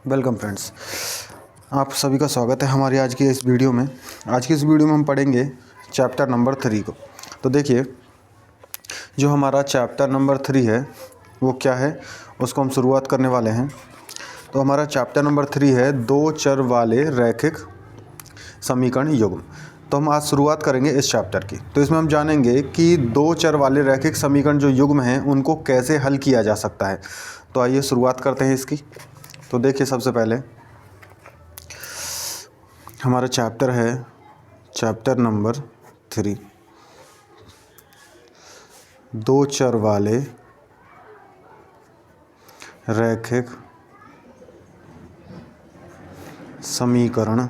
Welcome friends, आप सभी का स्वागत है हमारी आज की इस वीडियो में। आज की इस वीडियो में हम पढ़ेंगे चैप्टर नंबर 3 को। तो देखिए, जो हमारा चैप्टर नंबर 3 है वो क्या है, उसको हम शुरुआत करने वाले हैं। तो हमारा चैप्टर नंबर 3 है दो चर वाले रैखिक समीकरण युग्म। तो हम आज शुरुआत करेंगे इस चैप्टर की। तो इसमें हम जानेंगे कि दो चर वाले रैखिक समीकरण जो युग्म हैं उनको कैसे हल किया जा सकता है। तो आइए शुरुआत करते हैं इसकी। तो देखिए, सबसे पहले हमारा चैप्टर है चैप्टर नंबर 3, दो चर वाले रैखिक समीकरण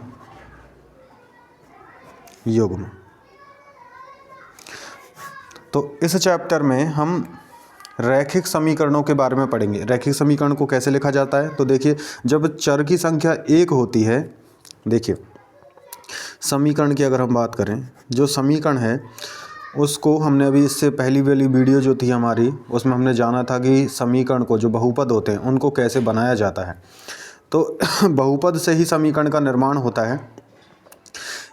युग्म। तो इस चैप्टर में हम रैखिक समीकरणों के बारे में पढ़ेंगे। रैखिक समीकरण को कैसे लिखा जाता है। तो देखिए, जब चर की संख्या एक होती है, देखिए समीकरण की अगर हम बात करें, जो समीकरण है उसको हमने अभी इससे पहली वाली वीडियो जो थी हमारी, उसमें हमने जाना था कि समीकरण को, जो बहुपद होते हैं उनको कैसे बनाया जाता है। तो बहुपद से ही समीकरण का निर्माण होता है।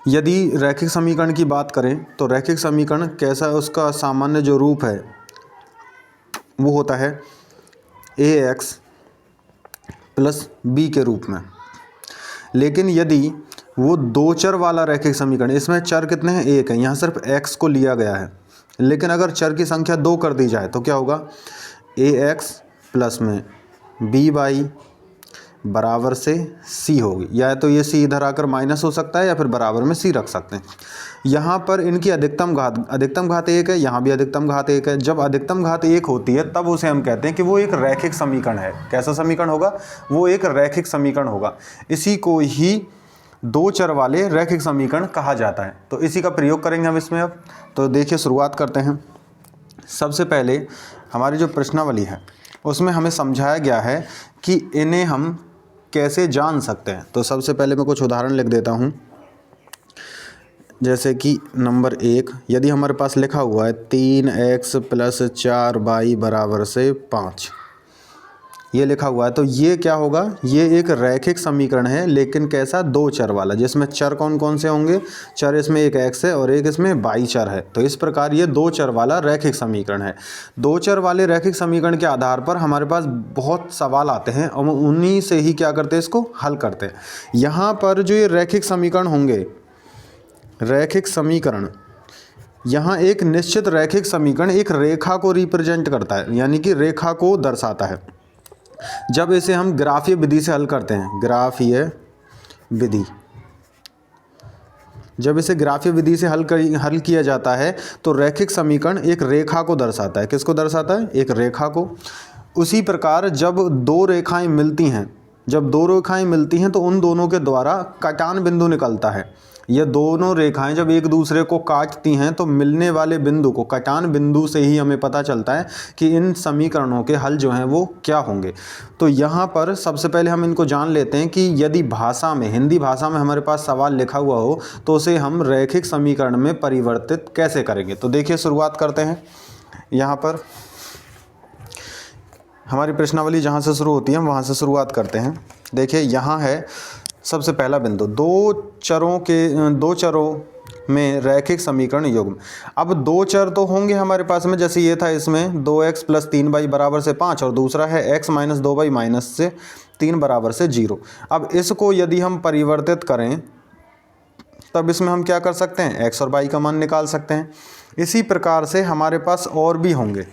यदि रैखिक समीकरण की बात करें तो रैखिक समीकरण कैसा है, उसका सामान्य जो रूप है वो होता है ax प्लस b के रूप में। लेकिन यदि वो दो चर वाला रैखिक समीकरण, इसमें चर कितने हैं, एक है, यहाँ सिर्फ x को लिया गया है। लेकिन अगर चर की संख्या दो कर दी जाए तो क्या होगा, ax प्लस में by बराबर से c होगी। या तो ये c इधर आकर माइनस हो सकता है या फिर बराबर में c रख सकते हैं। यहाँ पर इनकी अधिकतम घात एक है, यहाँ भी अधिकतम घात एक है। जब अधिकतम घात एक होती है तब उसे हम कहते हैं कि वो एक रैखिक समीकरण है। कैसा समीकरण होगा, वो एक रैखिक समीकरण होगा। इसी को ही दो चर वाले रैखिक समीकरण कहा जाता है। तो इसी का प्रयोग करेंगे हम इसमें अब। तो देखिए, शुरुआत करते हैं। सबसे पहले हमारी जो प्रश्नावली है उसमें हमें समझाया गया है कि इन्हें हम कैसे जान सकते हैं। तो सबसे पहले मैं कुछ उदाहरण लिख देता हूँ। जैसे कि नंबर 1, यदि हमारे पास लिखा हुआ है 3x प्लस 4y बराबर से 5, ये लिखा हुआ है, तो ये क्या होगा, ये एक रैखिक समीकरण है। लेकिन कैसा, दो चर वाला, जिसमें चर कौन कौन से होंगे, चर इसमें एक x है और एक इसमें y चर है। तो इस प्रकार ये दो चर वाला रैखिक समीकरण है। दो चर वाले रैखिक समीकरण के आधार पर हमारे पास बहुत सवाल आते हैं और उन्हीं से ही क्या करते हैं, इसको हल करते हैं। यहाँ पर जो ये रैखिक समीकरण होंगे, रैखिक समीकरण, यहाँ एक निश्चित रैखिक समीकरण एक रेखा को रिप्रेजेंट करता है, यानी कि रेखा को दर्शाता है। जब इसे हम ग्राफीय विधि से हल करते हैं, ग्राफीय विधि, जब इसे ग्राफीय विधि से हल किया जाता है तो रैखिक समीकरण एक रेखा को दर्शाता है। किसको दर्शाता है, एक रेखा को। उसी प्रकार जब दो रेखाएं मिलती हैं, तो उन दोनों के द्वारा कटान बिंदु निकलता है। ये दोनों रेखाएं जब एक दूसरे को काटती हैं तो मिलने वाले बिंदु को, कटान बिंदु से ही हमें पता चलता है कि इन समीकरणों के हल जो हैं वो क्या होंगे। तो यहाँ पर सबसे पहले हम इनको जान लेते हैं कि यदि भाषा में, हिंदी भाषा में हमारे पास सवाल लिखा हुआ हो तो उसे हम रैखिक समीकरण में परिवर्तित कैसे करेंगे। तो देखिए, शुरुआत करते हैं। यहाँ पर हमारी प्रश्नावली जहाँ से शुरू होती है हम वहाँ से शुरुआत करते हैं। देखिए, यहाँ है सबसे पहला बिंदु, दो चरों में रैखिक समीकरण युग्म। अब दो चर तो होंगे हमारे पास में, जैसे ये था, इसमें 2x प्लस 3y बराबर से 5 और दूसरा है x माइनस 2y माइनस से 3 बराबर से 0। अब इसको यदि हम परिवर्तित करें तब इसमें हम क्या कर सकते हैं, x और y का मान निकाल सकते हैं। इसी प्रकार से हमारे पास और भी होंगे।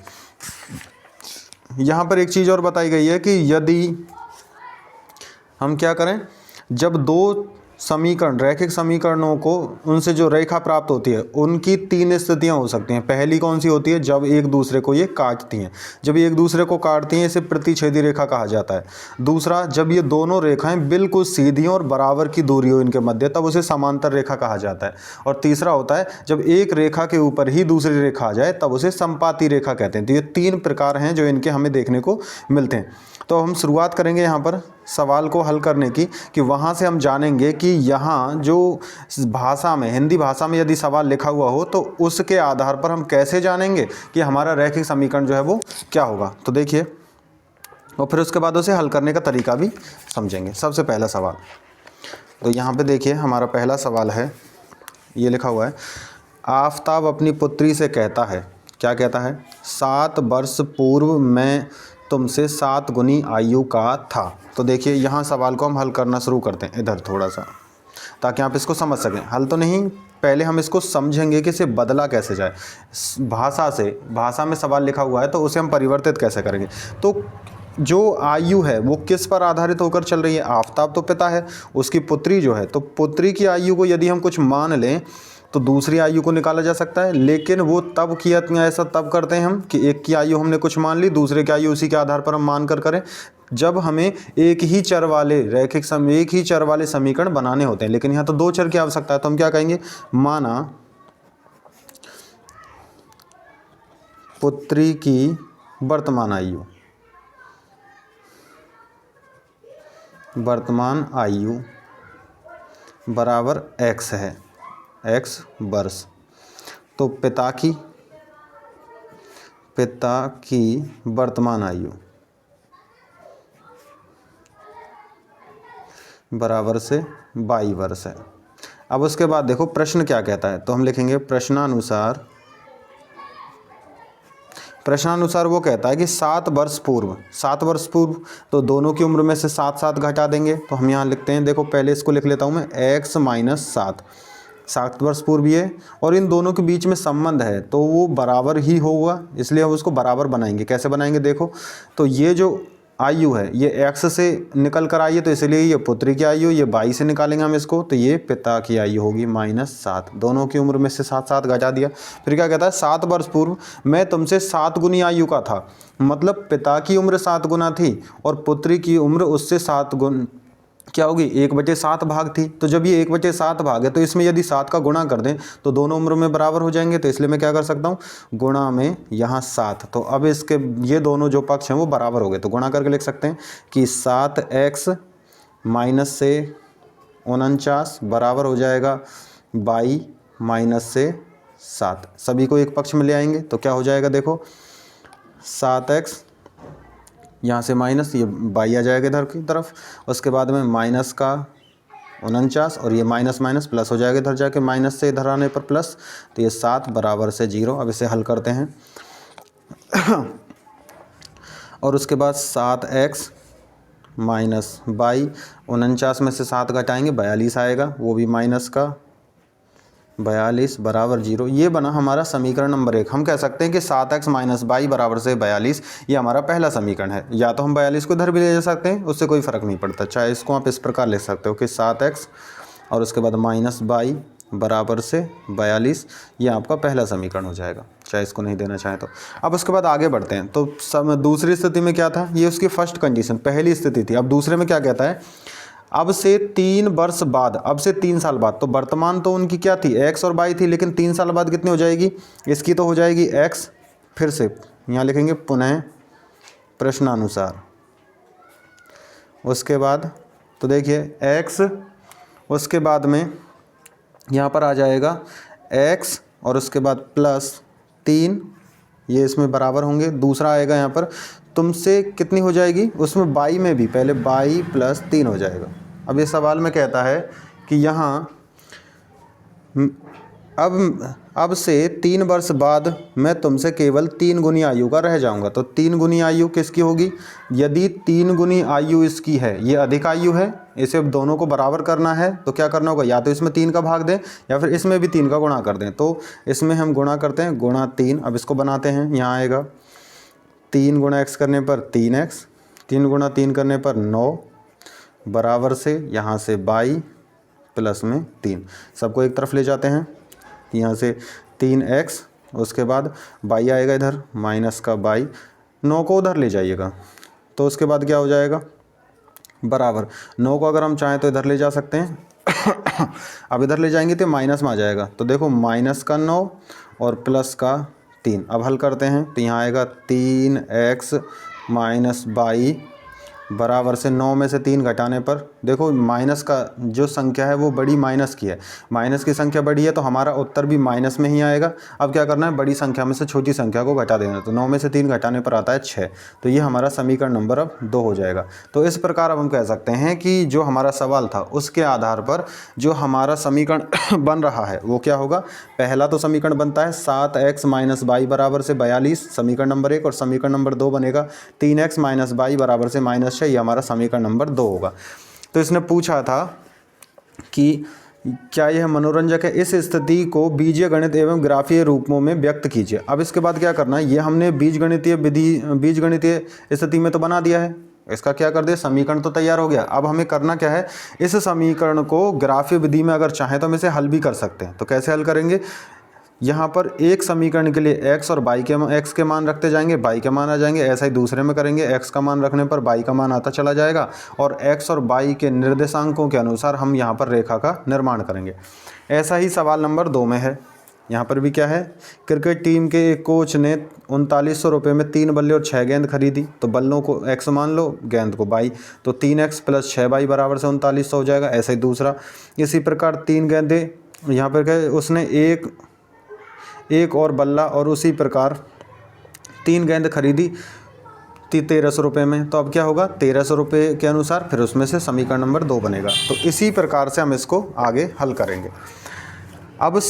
यहाँ पर एक चीज़ और बताई गई है कि यदि हम क्या करें, जब दो समीकरण, रैखिक समीकरणों को, उनसे जो रेखा प्राप्त होती है उनकी तीन स्थितियां हो सकती हैं। पहली कौन सी होती है, जब एक दूसरे को ये काटती हैं। जब ये एक दूसरे को काटती हैं इसे प्रतिच्छेदी रेखा कहा जाता है। दूसरा, जब ये दोनों रेखाएं बिल्कुल सीधी और बराबर की दूरी हो इनके मध्य, तब उसे समांतर रेखा कहा जाता है। और तीसरा होता है जब एक रेखा के ऊपर ही दूसरी रेखा आ जाए तब उसे संपाती रेखा कहते हैं। तो ये तीन प्रकार हैं जो इनके हमें देखने को मिलते हैं। तो हम शुरुआत करेंगे यहाँ पर सवाल को हल करने की, कि वहाँ से हम जानेंगे कि यहाँ जो भाषा में, हिंदी भाषा में यदि सवाल लिखा हुआ हो तो उसके आधार पर हम कैसे जानेंगे कि हमारा रैखिक समीकरण जो है वो क्या होगा। तो देखिए, और फिर उसके बाद उसे हल करने का तरीका भी समझेंगे। सबसे पहला सवाल, तो यहाँ पे देखिए हमारा पहला सवाल है, ये लिखा हुआ है, आफताब अपनी पुत्री से कहता है, क्या कहता है, 7 वर्ष पूर्व मैं तुमसे 7 गुनी आयु का था। तो देखिए यहाँ सवाल को हम हल करना शुरू करते हैं इधर थोड़ा सा, ताकि आप इसको समझ सकें। हल तो नहीं, पहले हम इसको समझेंगे कि इसे बदला कैसे जाए। भाषा में सवाल लिखा हुआ है तो उसे हम परिवर्तित कैसे करेंगे। तो जो आयु है वो किस पर आधारित होकर चल रही है, आफताब तो पिता है, उसकी पुत्री जो है, तो पुत्री की आयु को यदि हम कुछ मान लें तो दूसरी आयु को निकाला जा सकता है। लेकिन वो तब किया, ऐसा तब करते हैं हम कि एक की आयु हमने कुछ मान ली, दूसरे की आयु उसी के आधार पर हम मान कर करें जब हमें एक ही चर वाले समीकरण बनाने होते हैं। लेकिन यहाँ तो 2 चर की आवश्यकता है, तो हम क्या कहेंगे, माना पुत्री की वर्तमान आयु बराबर x है, x वर्ष। तो पिता की वर्तमान आयु बराबर से 22 वर्ष है। अब उसके बाद देखो प्रश्न क्या कहता है, तो हम लिखेंगे प्रश्नानुसार वो कहता है कि 7 वर्ष पूर्व, तो दोनों की उम्र में से 7 घटा देंगे। तो हम यहाँ लिखते हैं, देखो पहले इसको लिख लेता हूँ मैं, x माइनस 7 वर्ष पूर्व ये, और इन दोनों के बीच में संबंध है तो वो बराबर ही होगा, इसलिए हम उसको बराबर बनाएंगे। कैसे बनाएंगे, देखो तो ये जो आयु है ये x से निकल कर आई है, तो इसलिए ये पुत्री की आयु, ये 22 से निकालेंगे हम इसको, तो ये पिता की आयु होगी -7। दोनों की उम्र में से 7 घटा दिया। फिर क्या कहता है, 7 वर्ष पूर्व मैं तुमसे 7 गुनी आयु का था, मतलब पिता की उम्र 7 गुना थी और पुत्री की उम्र उससे 7 गुना क्या होगी, 1/7 भाग थी। तो जब ये 1/7 भाग है तो इसमें यदि 7 का गुणा कर दें तो दोनों उम्र में बराबर हो जाएंगे। तो इसलिए मैं क्या कर सकता हूँ, गुणा में यहाँ 7। तो अब इसके ये दोनों जो पक्ष हैं वो बराबर हो गए, तो गुणा करके लिख सकते हैं कि 7x माइनस से 49 बराबर हो जाएगा 22 माइनस से 7। सभी को एक पक्ष में ले आएंगे तो क्या हो जाएगा, देखो 7x यहाँ से माइनस, ये 22 आ जाएगा इधर की तरफ, उसके बाद में माइनस का 49 और ये माइनस प्लस हो जाएगा इधर जाके, माइनस से इधर आने पर प्लस, तो ये 7 बराबर से 0। अब इसे हल करते हैं और उसके बाद 7x माइनस 22, 49 में से 7 घटाएंगे 42 आएगा, वो भी माइनस का 42 बराबर 0। ये बना हमारा समीकरण नंबर 1। हम कह सकते हैं कि 7x माइनस 22 बराबर से 42, ये हमारा पहला समीकरण है। या तो हम 42 को इधर भी ले जा सकते हैं, उससे कोई फ़र्क नहीं पड़ता। चाहे इसको आप इस प्रकार लिख सकते हो कि 7x और उसके बाद माइनस 22 बराबर से 42, ये आपका पहला समीकरण हो जाएगा, चाहे इसको नहीं देना चाहें तो। अब उसके बाद आगे बढ़ते हैं। तो दूसरी स्थिति में क्या था, ये उसकी फर्स्ट कंडीशन, पहली स्थिति थी। अब दूसरे में क्या कहता है, अब से 3 वर्ष बाद, अब से 3 साल बाद, तो वर्तमान तो उनकी क्या थी, x और y थी, लेकिन 3 साल बाद कितनी हो जाएगी, इसकी तो हो जाएगी x। फिर से यहाँ लिखेंगे पुनः प्रश्नानुसार, उसके बाद तो देखिए x, उसके बाद में यहाँ पर आ जाएगा x और उसके बाद +3, ये इसमें बराबर होंगे। दूसरा आएगा यहाँ पर तुमसे कितनी हो जाएगी, उसमें 22 में भी पहले 22 + 3 हो जाएगा। अब ये सवाल में कहता है कि यहाँ अब से 3 वर्ष बाद मैं तुमसे केवल 3 गुनी आयु का रह जाऊंगा। तो 3 गुनी आयु किसकी होगी, यदि 3 गुनी आयु इसकी है, ये अधिक आयु है, इसे अब दोनों को बराबर करना है तो क्या करना होगा, या तो इसमें 3 का भाग दें या फिर इसमें भी 3 का गुणा कर दें। तो इसमें हम गुणा करते हैं, गुणा 3। अब इसको बनाते हैं, यहाँ आएगा 3 गुणा x करने पर 3x, 3 गुणा 3 करने पर 9 बराबर से यहाँ से 22 प्लस में 3, सबको एक तरफ ले जाते हैं, यहाँ से 3x, उसके बाद 22 आएगा इधर, माइनस का 22, 9 को उधर ले जाइएगा तो उसके बाद क्या हो जाएगा, बराबर 9 को अगर हम चाहें तो इधर ले जा सकते हैं अब इधर ले जाएंगे तो माइनस में आ जाएगा। तो देखो माइनस का 9 और प्लस का 3। अब हल करते हैं तो यहाँ आएगा 3x माइनस 22 बराबर से 9 में से 3 घटाने पर देखो माइनस का जो संख्या है वो बड़ी माइनस की है, माइनस की संख्या बड़ी है तो हमारा उत्तर भी माइनस में ही आएगा। अब क्या करना है, बड़ी संख्या में से छोटी संख्या को घटा देना, तो 9 में से 3 घटाने पर आता है 6, तो ये हमारा समीकरण नंबर अब 2 हो जाएगा। तो इस प्रकार अब हम कह सकते हैं कि जो हमारा सवाल था उसके आधार पर जो हमारा समीकरण बन रहा है वो क्या होगा। पहला तो समीकरण बनता है 7x - y बराबर से 42, समीकरण नंबर 1, और समीकरण नंबर 2 बनेगा 3x - y बराबर से -6, ये हमारा समीकरण नंबर 2 होगा। तो इसने पूछा था कि क्या यह मनोरंजक है, इस स्थिति को बीजीय गणित एवं ग्राफीय रूपों में व्यक्त कीजिए। अब इसके बाद क्या करना है, ये हमने बीजगणितीय स्थिति में तो बना दिया है, इसका क्या कर दिया, समीकरण तो तैयार हो गया। अब हमें करना क्या है, इस समीकरण को ग्राफीय विधि में अगर चाहें तो हम इसे हल भी कर सकते हैं। तो कैसे हल करेंगे, यहाँ पर एक समीकरण के लिए x और x के मान रखते जाएंगे, y के मान आ जाएंगे, ऐसा ही दूसरे में करेंगे, x का मान रखने पर y का मान आता चला जाएगा, और x और y के निर्देशांकों के अनुसार हम यहाँ पर रेखा का निर्माण करेंगे। ऐसा ही सवाल नंबर 2 में है, यहाँ पर भी क्या है, क्रिकेट टीम के एक कोच ने 3900 रुपये में 3 बल्ले और 6 गेंद खरीदी, तो बल्लों को x मान लो, गेंद को y, तो 3x + 6y बराबर से 3900 हो जाएगा। ऐसा ही दूसरा, इसी प्रकार 3 गेंदें, यहाँ पर क्या, उसने एक और बल्ला और उसी प्रकार 3 गेंद खरीदी 1300 रुपये में, तो अब क्या होगा, 1300 रुपये के अनुसार फिर उसमें से समीकरण नंबर 2 बनेगा। तो इसी प्रकार से हम इसको आगे हल करेंगे। अब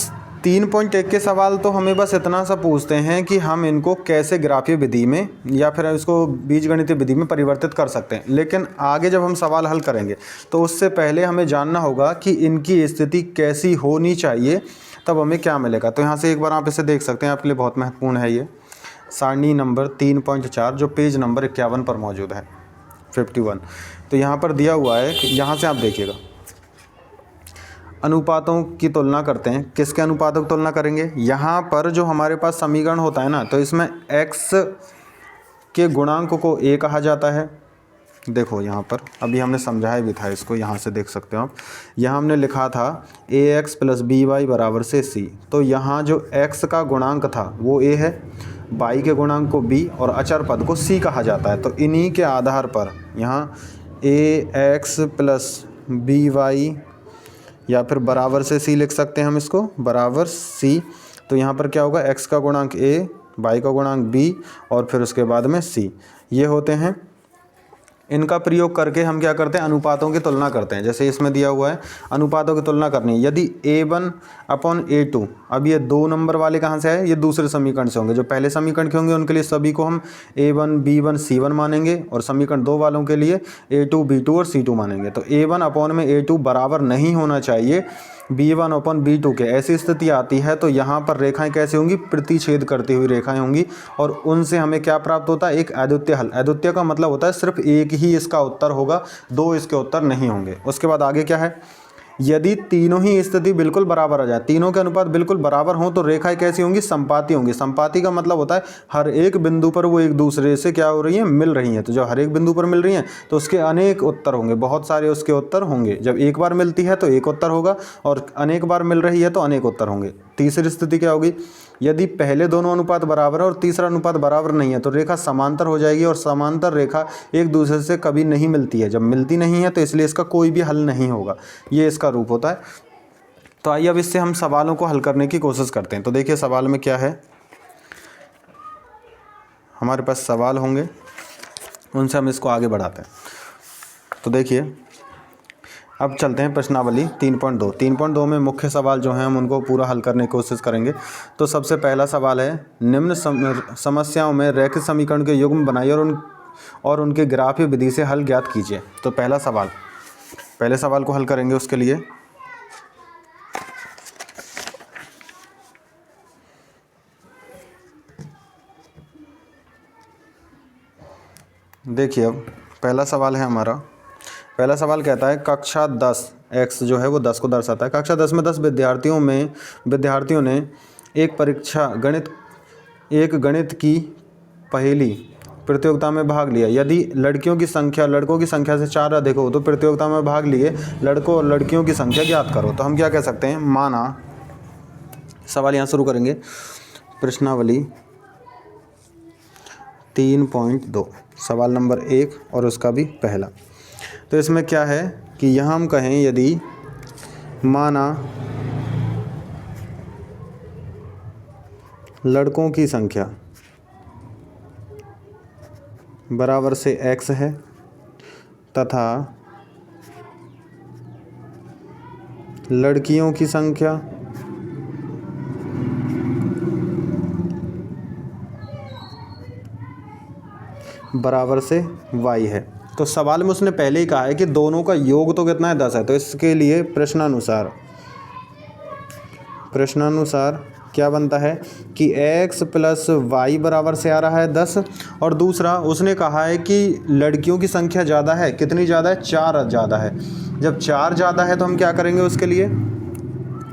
3.1 के सवाल तो हमें बस इतना सा पूछते हैं कि हम इनको कैसे ग्राफीय विधि में या फिर इसको बीजगणितीय विधि में परिवर्तित कर सकते हैं, लेकिन आगे जब हम सवाल हल करेंगे तो उससे पहले हमें जानना होगा कि इनकी स्थिति कैसी होनी चाहिए, तब हमें क्या मिलेगा। तो यहाँ से एक बार आप इसे देख सकते हैं, आपके लिए बहुत महत्वपूर्ण है ये सारणी नंबर 3.4 जो पेज नंबर 51 पर मौजूद है, 51। तो यहाँ पर दिया हुआ है, यहाँ से आप देखिएगा, अनुपातों की तुलना करते हैं। किसके अनुपातों की तुलना करेंगे, यहाँ पर जो हमारे पास समीकरण होता है ना, तो इसमें x के गुणांक को a कहा जाता है। देखो यहाँ पर अभी हमने समझाया भी था इसको, यहाँ से देख सकते हो आप, यहाँ हमने लिखा था ax + by बराबर से c, तो यहाँ जो x का गुणांक था वो a है, y के गुणांक को b और अचर पद को c कहा जाता है। तो इन्हीं के आधार पर यहाँ ax + by या फिर बराबर से c लिख सकते हैं हम इसको, बराबर c। तो यहाँ पर क्या होगा, x का गुणांक a, y का गुणांक b और फिर उसके बाद में c, ये होते हैं। इनका प्रयोग करके हम क्या करते हैं, अनुपातों की तुलना करते हैं। जैसे इसमें दिया हुआ है अनुपातों की तुलना करनी है, यदि a1/a2, अब ये 2 नंबर वाले कहाँ से आए, ये दूसरे समीकरण से होंगे। जो पहले समीकरण के होंगे उनके लिए सभी को हम a1 b1 c1 मानेंगे, और समीकरण 2 वालों के लिए a2 b2 और c2 मानेंगे। तो a1/a2 बराबर नहीं होना चाहिए b1/b2 के। ऐसी स्थिति आती है तो यहाँ पर रेखाएं कैसे होंगी, प्रतिच्छेद करती हुई रेखाएं होंगी, और उनसे हमें क्या प्राप्त होता है, एक अद्वितीय हल। अद्वितीय का मतलब होता है सिर्फ एक ही इसका उत्तर होगा, 2 इसके उत्तर नहीं होंगे। उसके बाद आगे क्या है, यदि तीनों ही स्थिति बिल्कुल बराबर आ जाए, तीनों के अनुपात बिल्कुल बराबर हों, तो रेखाएं कैसी होंगी, संपाती होंगी। संपाती का मतलब होता है हर एक बिंदु पर वो एक दूसरे से क्या हो रही हैं, मिल रही हैं। तो जो हर एक बिंदु पर मिल रही हैं तो उसके अनेक उत्तर होंगे, बहुत सारे उसके उत्तर होंगे। जब एक बार मिलती है तो एक उत्तर होगा, और अनेक बार मिल रही है तो अनेक उत्तर होंगे। तीसरी स्थिति क्या होगी, यदि पहले दोनों अनुपात बराबर है और तीसरा अनुपात बराबर नहीं है, तो रेखा समांतर हो जाएगी, और समांतर रेखा एक दूसरे से कभी नहीं मिलती है। जब मिलती नहीं है तो इसलिए इसका कोई भी हल नहीं होगा, ये इसका रूप होता है। तो आइए अब इससे हम सवालों को हल करने की कोशिश करते हैं। तो देखिए सवाल में क्या है, हमारे पास सवाल होंगे, उनसे हम इसको आगे बढ़ाते हैं। तो देखिए अब चलते हैं प्रश्नावली 3.2। 3.2 में मुख्य सवाल जो हैं हम उनको पूरा हल करने की कोशिश करेंगे। तो सबसे पहला सवाल है, निम्न समस्याओं में रैखिक समीकरण के युग्म बनाइए और उनके ग्राफीय विधि से हल ज्ञात कीजिए। तो पहले सवाल को हल करेंगे। उसके लिए देखिए अब पहला सवाल है हमारा। पहला सवाल कहता है कक्षा 10 x जो है वो 10 को दर्शाता है। कक्षा 10 में 10 विद्यार्थियों ने एक गणित की पहेली प्रतियोगिता में भाग लिया। यदि लड़कों की संख्या से 4 अधिक हो तो प्रतियोगिता में भाग लिए लड़कों और लड़कियों की संख्या ज्ञात करो। तो हम क्या कह सकते हैं, माना, सवाल यहाँ शुरू करेंगे, प्रश्नावली 3.2 सवाल नंबर 1 और उसका भी पहला। तो इसमें क्या है कि यहाँ हम कहें यदि माना लड़कों की संख्या बराबर से x है तथा लड़कियों की संख्या बराबर से y है। तो सवाल में उसने पहले ही कहा है कि दोनों का योग तो कितना है 10 है। तो इसके लिए प्रश्नानुसार क्या बनता है कि x प्लस वाई बराबर से आ रहा है 10। और दूसरा उसने कहा है कि लड़कियों की संख्या ज़्यादा है। कितनी ज़्यादा है? 4 ज़्यादा है। जब 4 ज़्यादा है तो हम क्या करेंगे उसके लिए?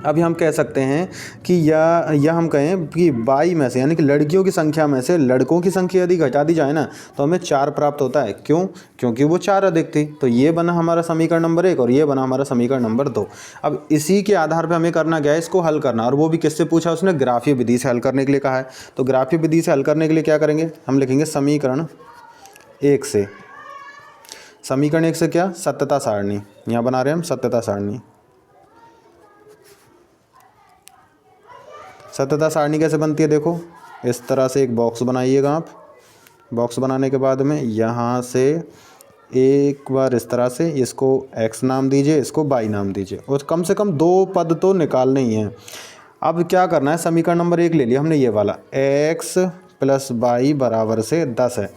अभी हम कह सकते हैं कि या हम कहें कि बाई में से यानी कि लड़कियों की संख्या में से लड़कों की संख्या यदि घटा दी जाए ना तो हमें 4 प्राप्त होता है। क्यों? क्योंकि वो 4 अधिक थी। तो ये बना हमारा समीकरण नंबर 1 और ये बना हमारा समीकरण नंबर 2। अब इसी के आधार पर हमें करना क्या है? इसको हल करना। और वो भी किससे पूछा? उसने ग्राफीय विधि से हल करने के लिए कहा है। तो ग्राफीय विधि से हल करने के लिए क्या करेंगे? हम लिखेंगे समीकरण 1 से। समीकरण 1 से क्या? सत्यता सारणी। यहाँ बना रहे हैं हम सत्यता सारणी। सत्यता सारणी कैसे बनती है? देखो इस तरह से एक बॉक्स बनाइएगा आप। बॉक्स बनाने के बाद में यहाँ से एक बार इस तरह से इसको x नाम दीजिए, इसको y नाम दीजिए और कम से कम 2 पद तो निकालने ही हैं। अब क्या करना है? समीकरण नंबर 1 ले लिया हमने ये वाला, x प्लस वाई बराबर से 10 है।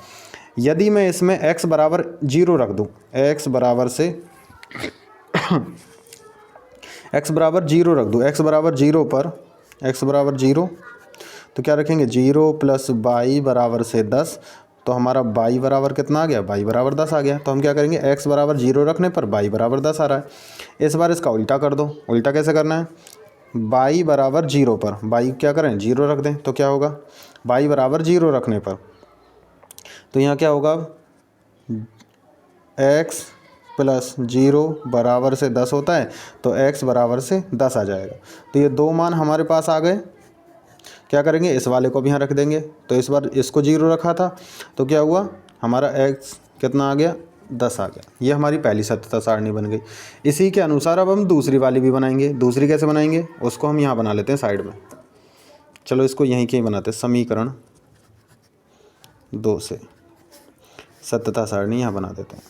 यदि मैं इसमें x बराबर 0 रख दूँ, x बराबर 0 रख दूँ, x बराबर 0 पर x बराबर 0 तो क्या रखेंगे? 0 प्लस वाई बराबर से 10। तो हमारा y बराबर कितना आ गया? y बराबर 10 आ गया। तो हम क्या करेंगे? x बराबर 0 रखने पर y बराबर 10 आ रहा है। इस बार इसका उल्टा कर दो। उल्टा कैसे करना है? y बराबर 0 पर y क्या करें? 0 रख दें तो क्या होगा? y बराबर 0 रखने पर तो यहाँ क्या होगा? x प्लस 0 बराबर से 10 होता है तो x बराबर से 10 आ जाएगा। तो ये 2 मान हमारे पास आ गए। क्या करेंगे? इस वाले को भी यहाँ रख देंगे। तो इस बार इसको 0 रखा था तो क्या हुआ? हमारा x कितना आ गया? 10 आ गया। ये हमारी पहली सत्यता सारणी बन गई। इसी के अनुसार अब हम दूसरी वाली भी बनाएंगे। दूसरी कैसे बनाएंगे? उसको हम यहाँ बना लेते हैं साइड में। चलो इसको यहीं के ही बनाते हैं। समीकरण 2 से सत्यता सारणी यहाँ बना देते हैं।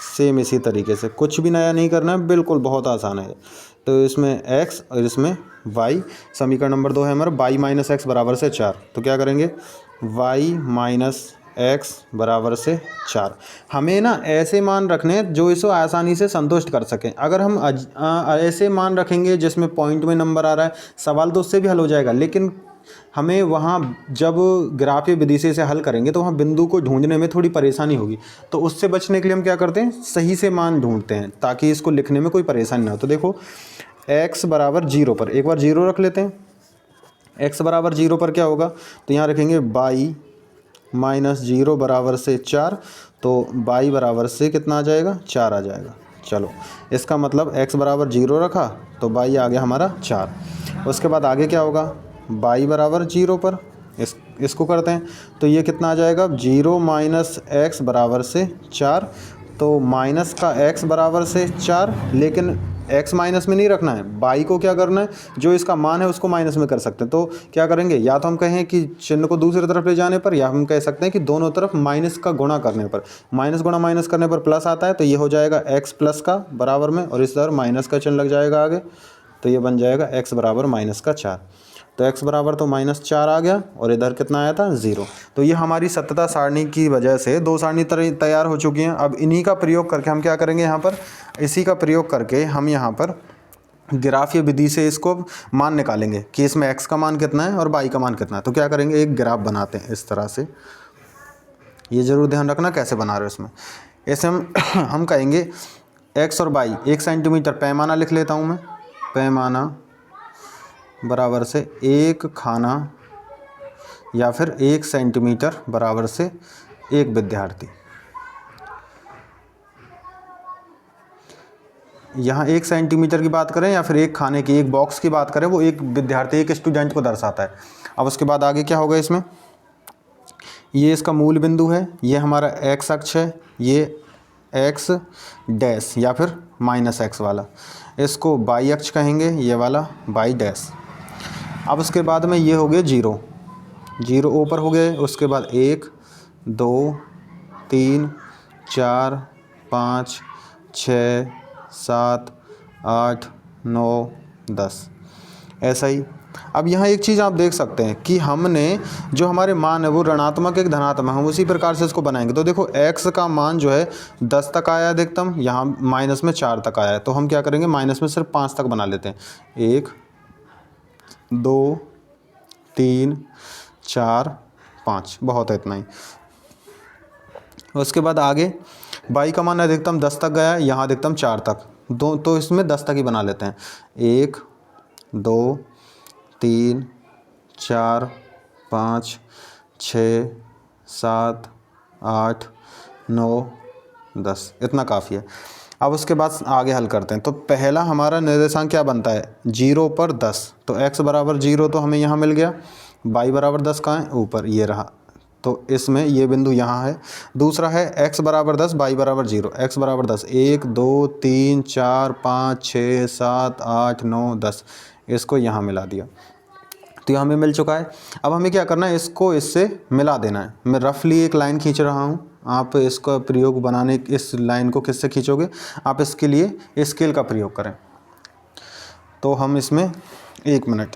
सेम इसी तरीके से, कुछ भी नया नहीं करना है, बिल्कुल बहुत आसान है। तो इसमें x और इसमें y। समीकरण नंबर 2 है हमारा y माइनस एक्स बराबर से 4। तो क्या करेंगे? y माइनस एक्स बराबर से 4। हमें ना ऐसे मान रखने हैं जो इसको आसानी से संतुष्ट कर सकें। अगर हम ऐसे मान रखेंगे जिसमें पॉइंट में नंबर आ रहा है, सवाल तो उससे भी हल हो जाएगा, लेकिन हमें वहाँ जब ग्राफीय विधि से इसे हल करेंगे तो वहाँ बिंदु को ढूंढने में थोड़ी परेशानी होगी। तो उससे बचने के लिए हम क्या करते हैं? सही से मान ढूंढते हैं ताकि इसको लिखने में कोई परेशानी ना हो। तो देखो x बराबर 0 पर एक बार 0 रख लेते हैं। x बराबर 0 पर क्या होगा? तो यहाँ रखेंगे y माइनस 0 बराबर से 4। तो y बराबर से कितना आ जाएगा? 4 आ जाएगा। चलो इसका मतलब x बराबर 0 रखा तो y आ गया हमारा 4। उसके बाद आगे क्या होगा? y बराबर 0 पर इसको करते हैं तो ये कितना आ जाएगा? 0 माइनस एक्स बराबर से 4। तो माइनस का x बराबर से 4, लेकिन x माइनस में नहीं रखना है। y को क्या करना है? जो इसका मान है उसको माइनस में कर सकते हैं। तो क्या करेंगे? या तो हम कहें कि चिन्ह को दूसरी तरफ ले जाने पर, या हम कह सकते हैं कि दोनों तरफ माइनस का गुणा करने पर। माइनस गुणा माइनस करने पर प्लस आता है तो ये हो जाएगा x प्लस का बराबर में, और इस तरह माइनस का चिन्ह लग जाएगा आगे। तो ये बन जाएगा x बराबर माइनस का 4। तो x बराबर तो माइनस 4 आ गया और इधर कितना आया था? 0। तो ये हमारी सत्यता सारणी की वजह से 2 सारणी तैयार हो चुकी हैं। अब इन्हीं का प्रयोग करके हम क्या करेंगे? यहाँ पर इसी का प्रयोग करके हम यहाँ पर ग्राफीय विधि से इसको मान निकालेंगे कि इसमें x का मान कितना है और y का मान कितना है। तो क्या करेंगे? एक ग्राफ बनाते हैं इस तरह से। ये ज़रूर ध्यान रखना कैसे बना रहे हो इसमें। ऐसे हम कहेंगे x और y 1 सेंटीमीटर पैमाना लिख लेता हूँ मैं। पैमाना बराबर से 1 खाना या फिर 1 सेंटीमीटर बराबर से 1 विद्यार्थी। यहाँ 1 सेंटीमीटर की बात करें या फिर 1 खाने की, 1 बॉक्स की बात करें, वो 1 विद्यार्थी 1 स्टूडेंट को दर्शाता है। अब उसके बाद आगे क्या होगा? इसमें ये इसका मूल बिंदु है, ये हमारा x अक्ष है, ये x डैश या फिर माइनस एक्स वाला, इसको y अक्ष कहेंगे, ये वाला y डैश। अब उसके बाद में ये हो गए 0 0 ऊपर हो गए, उसके बाद 1 2 3 4 5 6 7 8 9 10 ऐसा ही। अब यहाँ एक चीज़ आप देख सकते हैं कि हमने जो हमारे मान है वो ऋणात्मक एक धनात्मक, हम उसी प्रकार से इसको बनाएंगे। तो देखो x का मान जो है 10 तक आया अधिकतम, यहाँ माइनस में 4 तक आया है, तो हम क्या करेंगे माइनस में सिर्फ 5 तक बना लेते हैं। 1 2 3 4 5 बहुत है इतना ही। उसके बाद आगे y का मान अधिकतम 10 तक गया है, यहाँ अधिकतम 4 तक, दो तो इसमें 10 तक ही बना लेते हैं। 1 2 3 4 5 6 7 8 9 10 इतना काफ़ी है। अब उसके बाद आगे हल करते हैं। तो पहला हमारा निर्देशांक क्या बनता है 0 पर 10, तो x बराबर 0 तो हमें यहाँ मिल गया, y बराबर 10 कहाँ है ऊपर ये रहा, तो इसमें ये बिंदु यहाँ है। दूसरा है x बराबर 10 y बराबर 0, x बराबर 10 1 2 3 4 5 6 7 8 9 10, इसको यहाँ मिला दिया, तो यहाँ हमें मिल चुका है। अब हमें क्या करना है इसको इससे मिला देना है। मैं रफली एक लाइन खींच रहा हूँ, आप इसका प्रयोग बनाने इस लाइन को किससे खींचोगे, आप इसके लिए स्केल का प्रयोग करें। तो हम इसमें 1 मिनट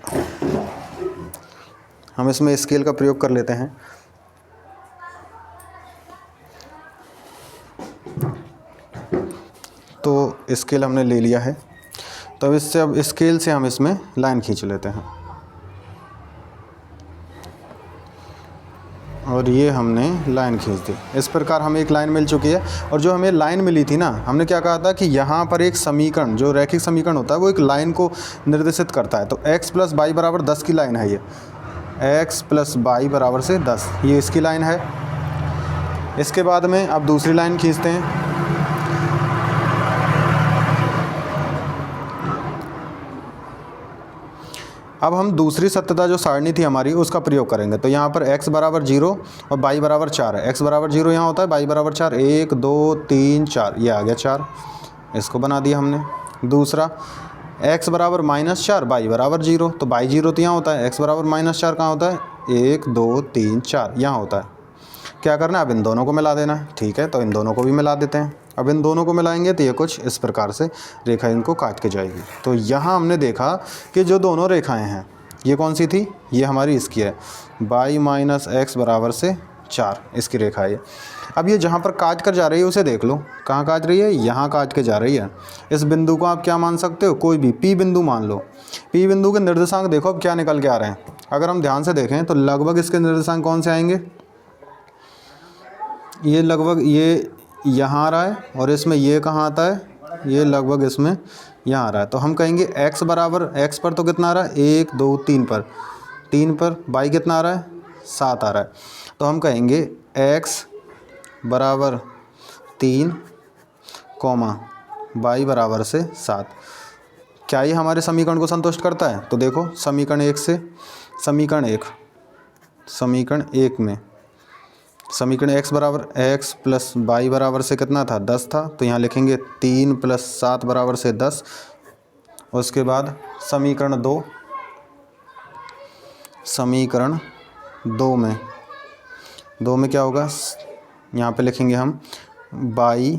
हम इसमें स्केल का प्रयोग कर लेते हैं। तो स्केल हमने ले लिया है, तो अब इससे अब स्केल से हम इसमें लाइन खींच लेते हैं। और ये हमने लाइन खींच दी। इस प्रकार हमें एक लाइन मिल चुकी है। और जो हमें लाइन मिली थी ना, हमने क्या कहा था कि यहाँ पर एक समीकरण, जो रैखिक समीकरण होता है वो एक लाइन को निर्देशित करता है। तो x प्लस वाई बराबर 10 की लाइन है ये, x प्लस वाई बराबर से 10, ये इसकी लाइन है। इसके बाद में अब दूसरी लाइन खींचते हैं। अब हम दूसरी सत्यता जो सारणी थी हमारी उसका प्रयोग करेंगे। तो यहाँ पर x बराबर 0 और y बराबर 4 है। x बराबर 0 यहाँ होता है, y बराबर 4, 1 2 3 4, ये आ गया 4, इसको बना दिया हमने। दूसरा x बराबर -4 y बराबर 0, तो y 0 तो यहाँ होता है, x बराबर -4 कहाँ होता है 1 2 3 4 यहाँ होता है। क्या करना है अब इन दोनों को मिला देना है। ठीक है, तो इन दोनों को भी मिला देते हैं। अब इन दोनों को मिलाएंगे तो ये कुछ इस प्रकार से रेखा इनको काट के जाएगी। तो यहाँ हमने देखा कि जो दोनों रेखाएं हैं ये कौन सी थी, ये हमारी इसकी है y माइनस एक्स बराबर से 4, इसकी रेखा है। अब ये जहाँ पर काट कर जा रही है उसे देख लो, कहाँ काट रही है, यहाँ काट के जा रही है। इस बिंदु को आप क्या मान सकते हो, कोई भी P बिंदु मान लो। P बिंदु के निर्देशांक देखो अब क्या निकल के आ रहे हैं। अगर हम ध्यान से देखें तो लगभग इसके निर्देशांक कौन से आएंगे, ये लगभग ये यहाँ आ रहा है, और इसमें ये कहाँ आता है, ये लगभग इसमें यहाँ आ रहा है। तो हम कहेंगे x बराबर, x पर तो कितना आ रहा है 1 2 3 पर, 3 पर y कितना आ रहा है 7 आ रहा है। तो हम कहेंगे x बराबर 3 y बराबर से 7। क्या ये हमारे समीकरण को संतुष्ट करता है? तो देखो समीकरण 1 से समीकरण 1 में समीकरण x बराबर x प्लस वाई बराबर से कितना था 10 था, तो यहाँ लिखेंगे 3 + 7 बराबर से 10। उसके बाद समीकरण 2 में क्या होगा, यहाँ पे लिखेंगे हम y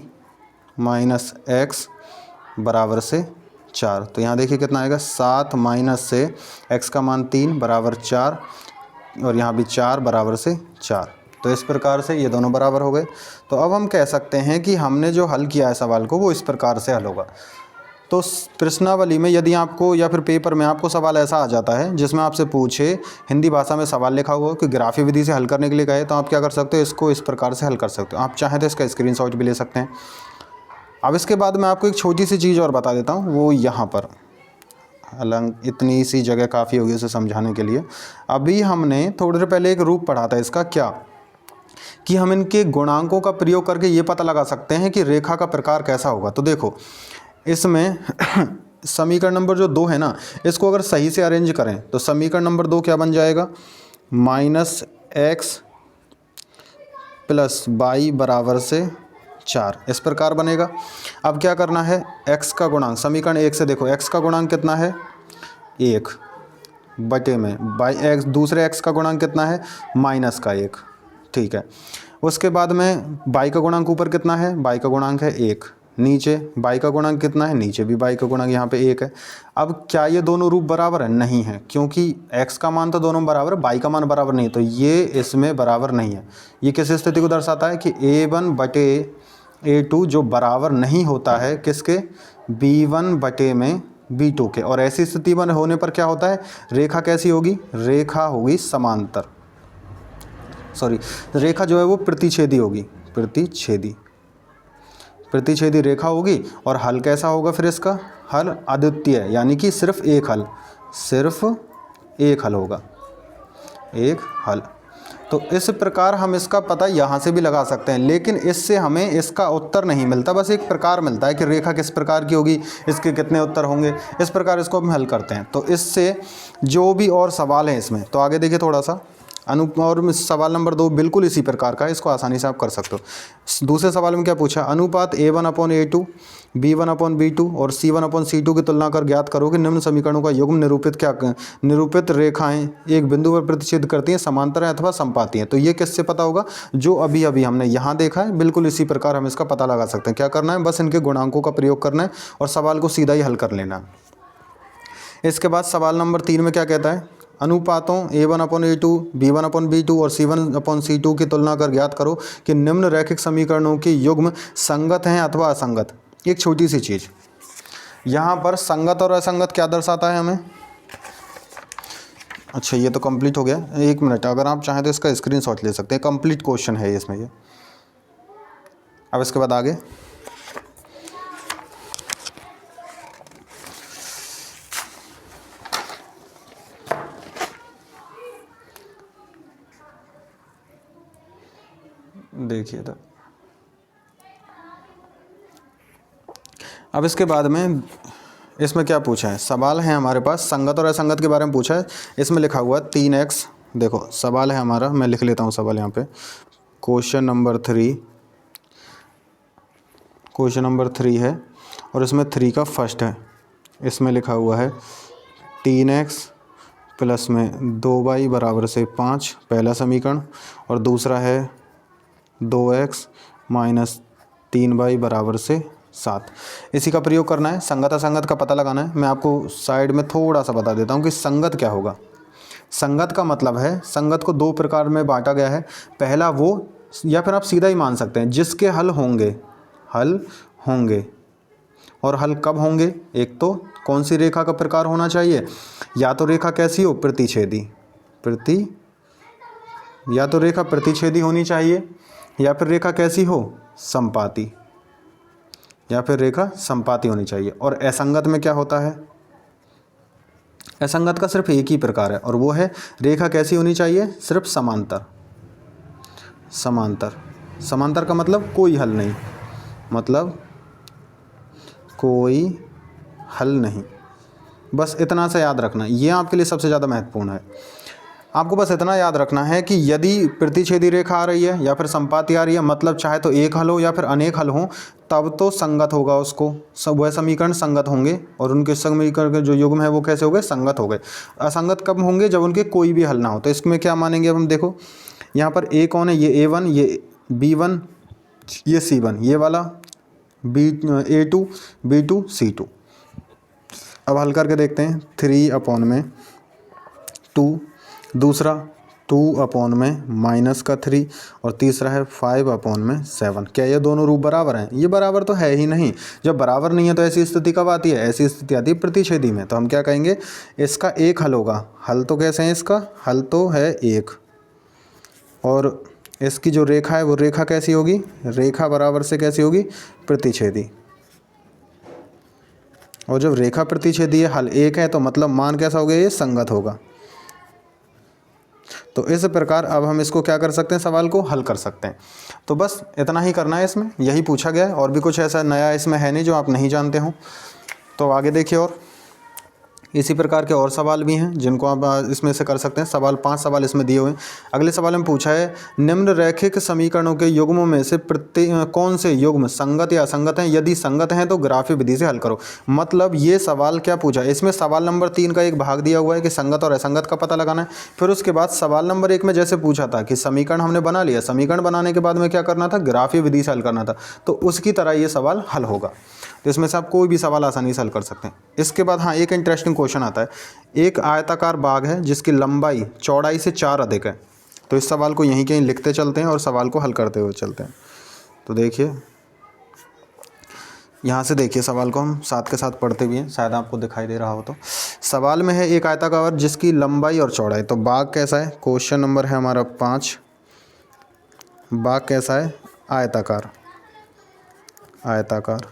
माइनस एक्स बराबर से 4। तो यहाँ देखिए कितना आएगा 7 माइनस से x का मान 3 बराबर 4, और यहाँ भी 4 बराबर से 4। तो इस प्रकार से ये दोनों बराबर हो गए। तो अब हम कह सकते हैं कि हमने जो हल किया है सवाल को वो इस प्रकार से हल होगा। तो प्रश्नावली में यदि आपको या फिर पेपर में आपको सवाल ऐसा आ जाता है जिसमें आपसे पूछे, हिंदी भाषा में सवाल लिखा हुआ कि ग्राफी विधि से हल करने के लिए कहे, तो आप क्या कर सकते हो, इसको इस प्रकार से हल कर सकते हो। आप चाहें तो इसका स्क्रीनशॉट भी ले सकते हैं। अब इसके बाद मैं आपको एक छोटी सी चीज़ और बता देता हूँ, वो यहाँ पर, हालांकि इतनी सी जगह काफ़ी होगी उसे समझाने के लिए। अभी हमने थोड़ी देर पहले एक रूप पढ़ा था इसका, क्या कि हम इनके गुणांकों का प्रयोग करके ये पता लगा सकते हैं कि रेखा का प्रकार कैसा होगा। तो देखो इसमें समीकरण नंबर जो 2 है ना, इसको अगर सही से अरेंज करें तो समीकरण नंबर 2 क्या बन जाएगा, -x प्लस y बराबर से 4, इस प्रकार बनेगा। अब क्या करना है, x का गुणांक, समीकरण 1 से देखो x का गुणांक कितना है 1 बटे में बाई x, दूसरे x का गुणांक कितना है माइनस का 1, ठीक है। उसके बाद में y का गुणांक ऊपर कितना है, y का गुणांक है 1, नीचे y का गुणांक कितना है, नीचे भी y का गुणांक यहाँ पे 1 है। अब क्या ये दोनों रूप बराबर है, नहीं है, क्योंकि x का मान तो दोनों बराबर है, y का मान बराबर नहीं है, तो ये इसमें बराबर नहीं है। ये किस स्थिति को दर्शाता है कि a1 बटे a2 जो बराबर नहीं होता है किसके, b1 बटे में b2 के। और ऐसी स्थिति में होने पर क्या होता है, रेखा कैसी होगी, रेखा होगी समांतर, सॉरी रेखा जो है वो प्रतिच्छेदी होगी, प्रतिच्छेदी रेखा होगी। और हल कैसा होगा फिर इसका, हल अद्वितीय, यानी कि सिर्फ एक हल होगा, एक हल। तो इस प्रकार हम इसका पता यहाँ से भी लगा सकते हैं, लेकिन इससे हमें इसका उत्तर नहीं मिलता, बस एक प्रकार मिलता है कि रेखा किस प्रकार की होगी, इसके कितने उत्तर होंगे, इस प्रकार इसको हम हल करते हैं। तो इससे जो भी और सवाल हैं इसमें, तो आगे देखिए थोड़ा सा और सवाल नंबर 2 बिल्कुल इसी प्रकार का है, इसको आसानी से आप कर सकते हो। दूसरे सवाल में क्या पूछा, अनुपात a1/a2, b1/b2 और c1/c2 की तुलना कर ज्ञात करो कि निम्न समीकरणों का युग्म निरूपित रेखाएं एक बिंदु पर प्रतिच्छेद करती हैं, समांतर हैं अथवा समपाती हैं। तो ये किससे पता होगा, जो अभी अभी हमने यहाँ देखा है, बिल्कुल इसी प्रकार हम इसका पता लगा सकते हैं। क्या करना है, बस इनके गुणांकों का प्रयोग करना है और सवाल को सीधा ही हल कर लेना है। इसके बाद सवाल नंबर 3 में क्या कहता है, अनुपातों a1/a2, b1/b2 और c1/c2 की तुलना कर ज्ञात करो कि निम्न रैखिक समीकरणों के युग्म संगत हैं अथवा असंगत। एक छोटी सी चीज़ यहाँ पर, संगत और असंगत क्या दर्शाता है हमें। अच्छा ये तो कंप्लीट हो गया, 1 मिनट, अगर आप चाहें तो इसका स्क्रीनशॉट ले सकते हैं, कंप्लीट क्वेश्चन है इसमें ये। अब इसके बाद आगे देखिए, तो अब इसके बाद में इसमें क्या पूछा है, सवाल है हमारे पास संगत और असंगत के बारे में पूछा है। इसमें लिखा हुआ है 3x, देखो सवाल है हमारा, मैं लिख लेता हूँ सवाल यहाँ पे, क्वेश्चन नंबर 3 है और इसमें 3 का फर्स्ट है। इसमें लिखा हुआ है 3x प्लस में 2y बराबर से 5, पहला समीकरण, और दूसरा है 2x माइनस 3y बराबर से 7। इसी का प्रयोग करना है, संगत असंगत का पता लगाना है। मैं आपको साइड में थोड़ा सा बता देता हूँ कि संगत क्या होगा। संगत का मतलब है, संगत को 2 प्रकार में बांटा गया है। पहला वो, या फिर आप सीधा ही मान सकते हैं, जिसके हल होंगे और हल कब होंगे। एक तो कौन सी रेखा का प्रकार होना चाहिए, या तो रेखा कैसी हो, प्रतिच्छेदी, या तो रेखा प्रतिच्छेदी होनी चाहिए, या फिर रेखा कैसी हो, समपाती, या फिर रेखा समपाती होनी चाहिए। और असंगत में क्या होता है, असंगत का सिर्फ एक ही प्रकार है और वो है रेखा कैसी होनी चाहिए, सिर्फ समांतर। समांतर का मतलब कोई हल नहीं, बस इतना सा याद रखना, ये आपके लिए सबसे ज़्यादा महत्वपूर्ण है। आपको बस इतना याद रखना है कि यदि प्रतिच्छेदी रेखा आ रही है या फिर समपाती आ रही है, मतलब चाहे तो एक हल हो या फिर अनेक हल हो, तब तो संगत होगा, उसको सब वह समीकरण संगत होंगे और उनके समीकरण के जो युग्म है वो कैसे हो गए, संगत हो गए। असंगत कब होंगे, जब उनके कोई भी हल ना हो। तो इसमें क्या मानेंगे अब हम, देखो यहाँ पर a कौन है, ये a1, ये b1, ये c1, ये वाला a2, b2, c2। अब हल करके देखते हैं, 3/2, दूसरा 2/-3 और तीसरा है 5/7। क्या ये दोनों रूप बराबर हैं? ये बराबर तो है ही नहीं। जब बराबर नहीं है तो ऐसी स्थिति कब आती है? ऐसी स्थिति आती है प्रतिच्छेदी में। तो हम क्या कहेंगे, इसका एक हल होगा। हल तो कैसे है इसका? हल तो है एक, और इसकी जो रेखा है वो रेखा कैसी होगी? रेखा बराबर से कैसी होगी? प्रतिच्छेदी। और जब रेखा प्रतिच्छेदी है, हल एक है, तो मतलब मान कैसा हो गया? ये संगत होगा। तो इस प्रकार अब हम इसको क्या कर सकते हैं, सवाल को हल कर सकते हैं। तो बस इतना ही करना है, इसमें यही पूछा गया है और भी कुछ ऐसा नया इसमें है नहीं जो आप नहीं जानते हो। तो आगे देखिए, और इसी प्रकार के और सवाल भी हैं जिनको आप इसमें से कर सकते हैं। सवाल 5 सवाल इसमें दिए हुए हैं। अगले सवाल में पूछा है निम्न रैखिक समीकरणों के युग्मों में से कौन से युग्म संगत या असंगत हैं, यदि संगत हैं तो ग्राफीय विधि से हल करो। मतलब ये सवाल क्या पूछा है, इसमें सवाल नंबर 3 का एक भाग दिया हुआ है कि संगत और असंगत का पता लगाना है। फिर उसके बाद सवाल नंबर 1 में जैसे पूछा था कि समीकरण हमने बना लिया, समीकरण बनाने के बाद में क्या करना था, ग्राफीय विधि से हल करना था। तो उसकी तरह ये सवाल हल होगा। तो इसमें से आप कोई भी सवाल आसानी से हल कर सकते हैं। इसके बाद हाँ, एक इंटरेस्टिंग क्वेश्चन आता है। एक आयताकार बाग है जिसकी लंबाई चौड़ाई से 4 अधिक है। तो इस सवाल को यहीं कहीं लिखते चलते हैं और सवाल को हल करते हुए चलते हैं। तो देखिए यहाँ से देखिए सवाल को हम साथ के साथ पढ़ते भी हैं, शायद आपको दिखाई दे रहा हो। तो सवाल में है एक आयताकार जिसकी लंबाई और चौड़ाई। तो बाग कैसा है, क्वेश्चन नंबर है हमारा 5। बाग कैसा है, आयताकार। आयताकार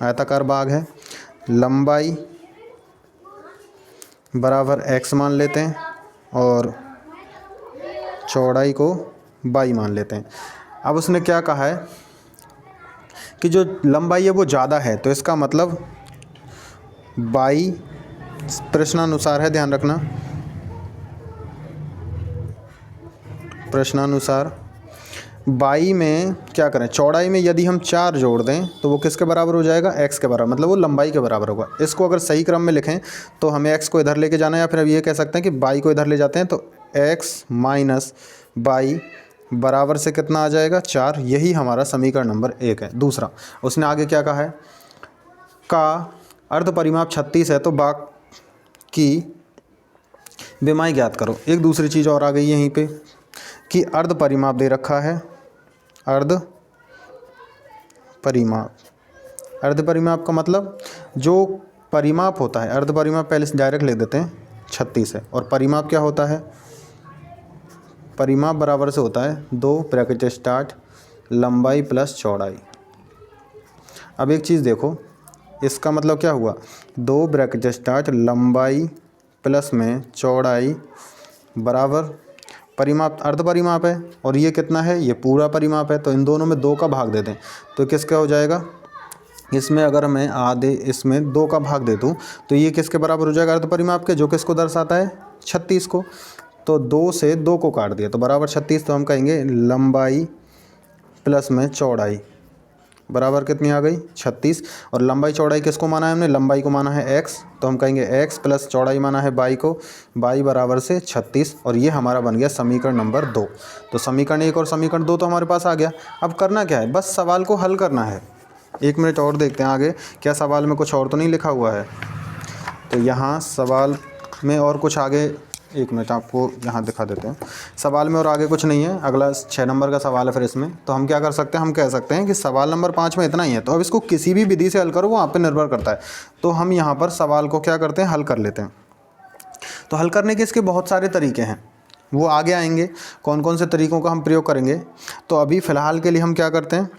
आयताकार बाग है, लंबाई बराबर x मान लेते हैं और चौड़ाई को y मान लेते हैं। अब उसने क्या कहा है कि जो लंबाई है वो ज़्यादा है, तो इसका मतलब y प्रश्नानुसार है, ध्यान रखना, प्रश्नानुसार बाई में क्या करें, चौड़ाई में यदि हम 4 जोड़ दें तो वो किसके बराबर हो जाएगा, x के बराबर, मतलब वो लंबाई के बराबर होगा। इसको अगर सही क्रम में लिखें तो हमें x को इधर लेके जाना है, या फिर अब ये कह सकते हैं कि बाई को इधर ले जाते हैं। तो x माइनस बाई बराबर से कितना आ जाएगा, 4। यही हमारा समीकरण नंबर 1 है। दूसरा उसने आगे क्या कहा है, का अर्ध परिमाप 36 है तो बाग की विमाई ज्ञात करो। एक दूसरी चीज़ और आ गई यहीं पे कि अर्ध परिमाप दे रखा है, अर्ध परिमाप। अर्ध परिमाप का मतलब जो परिमाप होता है, अर्ध परिमाप पहले से डायरेक्ट लिख देते हैं 36 है, और परिमाप क्या होता है, परिमाप बराबर से होता है 2 ब्रैकेट स्टार्ट लंबाई प्लस चौड़ाई। अब एक चीज़ देखो, इसका मतलब क्या हुआ, 2 ब्रैकेट स्टार्ट लंबाई प्लस में चौड़ाई बराबर परिमाप, अर्ध परिमाप है, और ये कितना है, ये पूरा परिमाप है। तो इन दोनों में 2 का भाग दे दें तो किसका हो जाएगा, इसमें अगर मैं आधे इसमें 2 का भाग दे दूँ तो ये किसके बराबर हो जाएगा, अर्ध परिमाप के, जो किसको दर्शाता है, 36 को। तो 2 से 2 को काट दिया तो बराबर 36। तो हम कहेंगे लंबाई प्लस में चौड़ाई बराबर कितनी आ गई, 36। और लंबाई चौड़ाई किसको माना है हमने, लंबाई को माना है x, तो हम कहेंगे x प्लस चौड़ाई माना है y को, y बराबर से 36। और ये हमारा बन गया समीकरण नंबर 2। तो समीकरण 1 और समीकरण 2 तो हमारे पास आ गया। अब करना क्या है, बस सवाल को हल करना है। 1 मिनट और देखते हैं आगे, क्या सवाल में कुछ और तो नहीं लिखा हुआ है। तो यहाँ सवाल में और कुछ आगे, 1 मिनट आपको यहाँ दिखा देते हैं। सवाल में और आगे कुछ नहीं है, अगला 6 नंबर का सवाल है फिर इसमें। तो हम क्या कर सकते हैं, हम कह सकते हैं कि सवाल नंबर 5 में इतना ही है, तो अब इसको किसी भी विधि से हल करो, वो आप पे निर्भर करता है। तो हम यहाँ पर सवाल को क्या करते हैं, हल कर लेते हैं। तो हल करने के इसके बहुत सारे तरीके हैं, वो आगे आएंगे कौन कौन से तरीक़ों का हम प्रयोग करेंगे। तो अभी फ़िलहाल के लिए हम क्या करते हैं,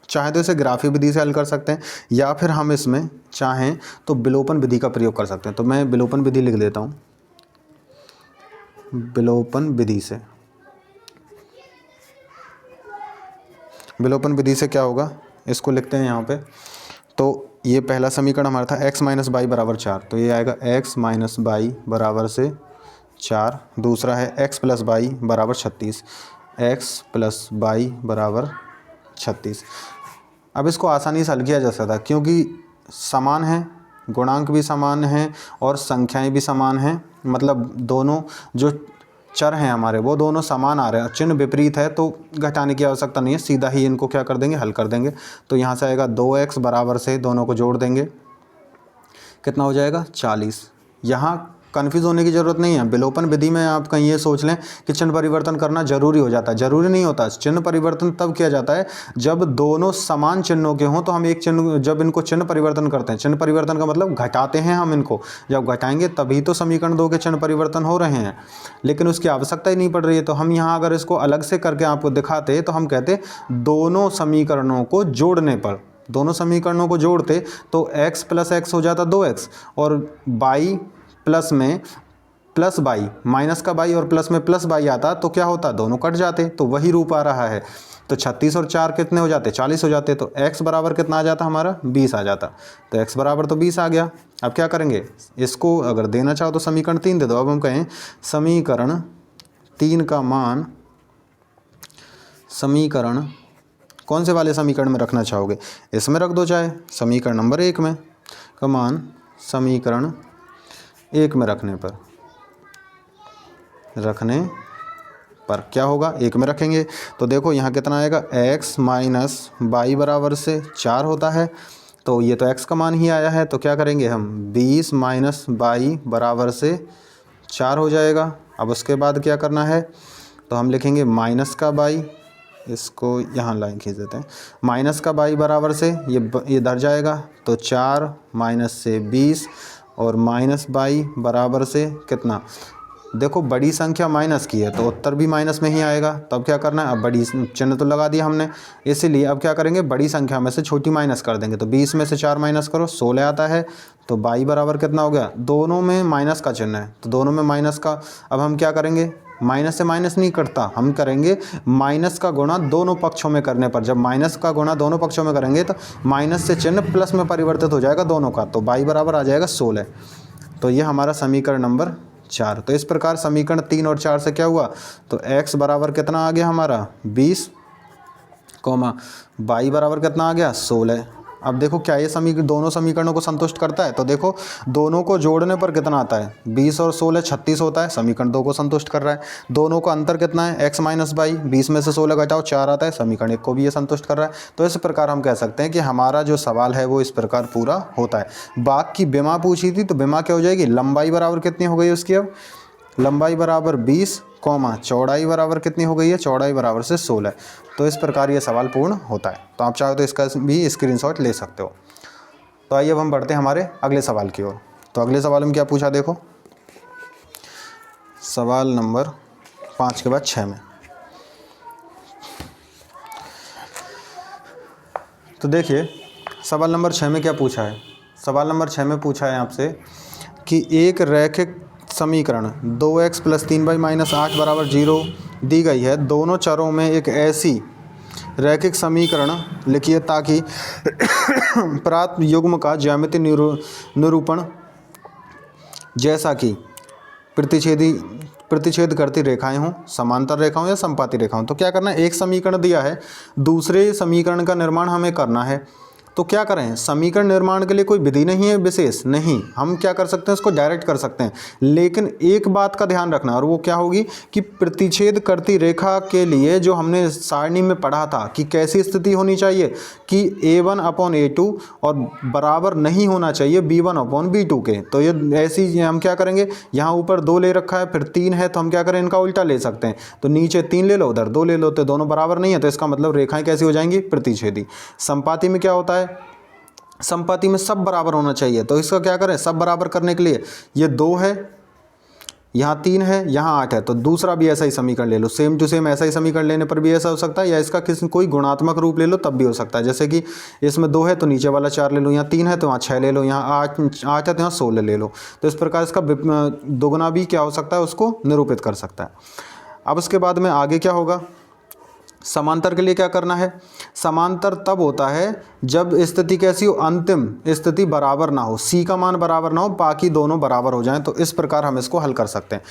चाहे तो इसे ग्राफीय विधि से हल कर सकते हैं, या फिर हम इसमें चाहें तो विलोपन विधि का प्रयोग कर सकते हैं। तो मैं विलोपन विधि लिख देता हूँ, विलोपन विधि से। विलोपन विधि से क्या होगा, इसको लिखते हैं यहाँ पे। तो ये पहला समीकरण हमारा था x माइनस बाई बराबर 4, तो ये आएगा x माइनस बाई बराबर से 4। दूसरा है x प्लस बाई बराबर 36, x प्लस बाई बराबर 36। अब इसको आसानी से हल किया जा सकता है क्योंकि समान है, गुणांक भी समान हैं और संख्याएं भी समान हैं, मतलब दोनों जो चर हैं हमारे वो दोनों समान आ रहे हैं। चिन्ह विपरीत है तो घटाने की आवश्यकता नहीं है, सीधा ही इनको क्या कर देंगे, हल कर देंगे। तो यहाँ से आएगा 2x बराबर से दोनों को जोड़ देंगे, कितना हो जाएगा 40। यहाँ कन्फ्यूज़ होने की ज़रूरत नहीं है। विलोपन विधि में आप कहीं ये सोच लें कि चिन्ह परिवर्तन करना जरूरी हो जाता है, जरूरी नहीं होता। चिन्ह परिवर्तन तब किया जाता है जब दोनों समान चिन्हों के हों। तो हम एक चिन्ह, जब इनको चिन्ह परिवर्तन करते हैं, चिन्ह परिवर्तन का मतलब घटाते हैं हम इनको, जब घटाएंगे तभी तो समीकरण 2 के चिन्ह परिवर्तन हो रहे हैं, लेकिन उसकी आवश्यकता ही नहीं पड़ रही है। तो हम यहाँ अगर इसको अलग से करके आपको दिखाते तो हम कहते दोनों समीकरणों को जोड़ने पर, दोनों समीकरणों को जोड़ते तो x प्लस एक्स हो जाता 2x, और y प्लस में प्लस बाई, माइनस का बाई और प्लस में प्लस बाई आता तो क्या होता, दोनों कट जाते, तो वही रूप आ रहा है। तो 36 और 4 कितने हो जाते, 40 हो जाते। तो x बराबर कितना आ जाता हमारा, 20 आ जाता। तो x बराबर तो 20 आ गया। अब क्या करेंगे, इसको अगर देना चाहो तो समीकरण 3 दे दो। अब हम कहें समीकरण 3 का मान, समीकरण कौन से वाले समीकरण में रखना चाहोगे, इसमें रख दो, चाहे समीकरण नंबर 1 में का मान समीकरण 1 में रखने पर क्या होगा, 1 में रखेंगे तो देखो यहाँ कितना आएगा, x माइनस बाई बराबर से 4 होता है। तो ये तो x का मान ही आया है, तो क्या करेंगे हम, 20 माइनस बाई बराबर से 4 हो जाएगा। अब उसके बाद क्या करना है, तो हम लिखेंगे माइनस का बाई, इसको यहाँ लाइन खींच देते हैं, माइनस का बाई बराबर से ये इधर जाएगा, तो 4 माइनस से 20 और माइनस बाई बराबर से कितना, देखो बड़ी संख्या माइनस की है तो उत्तर भी माइनस में ही आएगा। तो अब क्या करना है, अब बड़ी चिन्ह तो लगा दिया हमने, इसीलिए अब क्या करेंगे, बड़ी संख्या में से छोटी माइनस कर देंगे। तो 20 में से 4 माइनस करो, 16 आता है। तो बाई बराबर कितना हो गया, दोनों में माइनस का चिन्ह है तो दोनों में माइनस का, अब हम क्या करेंगे, माइनस से माइनस नहीं कटता, हम करेंगे माइनस का गुणा दोनों पक्षों में करने पर। जब माइनस का गुणा दोनों पक्षों में करेंगे तो माइनस से चिन्ह प्लस में परिवर्तित हो जाएगा दोनों का, तो बाई बराबर आ जाएगा 16। तो ये हमारा समीकरण नंबर 4। तो इस प्रकार समीकरण 3 और 4 से क्या हुआ, तो x बराबर कितना आ गया हमारा 20, बाई बराबर कितना आ गया 16। अब देखो क्या ये समीकरण दोनों समीकरणों को संतुष्ट करता है, तो देखो दोनों को जोड़ने पर कितना आता है, 20 और 16 36 होता है, समीकरण 2 को संतुष्ट कर रहा है। दोनों का अंतर कितना है, x माइनस बाई, 20 में से 16 घटाओ 4 आता है, समीकरण 1 को भी ये संतुष्ट कर रहा है। तो इस प्रकार हम कह सकते हैं कि हमारा जो सवाल है वो इस प्रकार पूरा होता है। बाग की बिमा पूछी थी, तो बिमा क्या हो जाएगी, लंबाई बराबर कितनी हो गई उसकी, अब लंबाई बराबर 20, चौड़ाई बराबर कितनी हो गई है, चौड़ाई बराबर से 16। तो इस प्रकार ये सवाल पूर्ण होता है। तो आप चाहो तो इसका भी स्क्रीनशॉट ले सकते हो। तो आइए अब हम बढ़ते हैं हमारे अगले सवाल की ओर। तो अगले सवाल में क्या पूछा, देखो सवाल नंबर 5 के बाद 6 में। तो देखिए सवाल नंबर 6 में क्या पूछा है, सवाल नंबर 6 में पूछा है आपसे कि एक रैखिक समीकरण 2x + 3y - 8 बराबर 0 दी गई है। दोनों चरों में एक ऐसी रैखिक समीकरण लिखिए ताकि प्राप्त युग्म का ज्यामितीय निरूपण जैसा कि प्रतिच्छेद करती रेखाएं हों, समांतर रेखाओं या समपाती रेखाओं। तो क्या करना है, एक समीकरण दिया है, दूसरे समीकरण का निर्माण हमें करना है। तो क्या करें, समीकरण निर्माण के लिए कोई विधि नहीं है विशेष, नहीं, हम क्या कर सकते हैं, उसको डायरेक्ट कर सकते हैं। लेकिन एक बात का ध्यान रखना, और वो क्या होगी कि प्रतिच्छेद करती रेखा के लिए जो हमने सारणी में पढ़ा था कि कैसी स्थिति होनी चाहिए कि a1/a2 और बराबर नहीं होना चाहिए b1/b2 के। तो ये ऐसी हम क्या करेंगे, यहाँ ऊपर 2 ले रखा है, फिर 3 है, तो हम क्या करें, इनका उल्टा ले सकते हैं। तो नीचे 3 ले लो, उधर 2 ले लो, तो दोनों बराबर नहीं है, तो इसका मतलब रेखाएं कैसी हो जाएंगी, प्रतिच्छेदी। संपाती में क्या होता है, संपाती में सब बराबर होना चाहिए। तो इसका क्या करें, सब बराबर करने के लिए ये 2 है, यहाँ 3 है, यहाँ 8 है, तो दूसरा भी ऐसा ही समीकरण ले लो, सेम टू सेम ऐसा ही समीकरण लेने पर भी ऐसा हो सकता है, या इसका कोई गुणात्मक रूप ले लो तब भी हो सकता है। जैसे कि इसमें 2 है तो नीचे वाला 4 ले लो, यहाँ 3 है तो यहाँ 6 ले लो, यहाँ 8 है तो यहाँ 16 ले लो। तो इस प्रकार इसका दोगुना भी क्या हो सकता है, उसको निरूपित कर सकता है। अब उसके बाद में आगे क्या होगा, समांतर के लिए क्या करना है, समांतर तब होता है जब स्थिति कैसी हो, अंतिम स्थिति बराबर ना हो, सी का मान बराबर ना हो, बाकी दोनों बराबर हो जाएं। तो इस प्रकार हम इसको हल कर सकते हैं।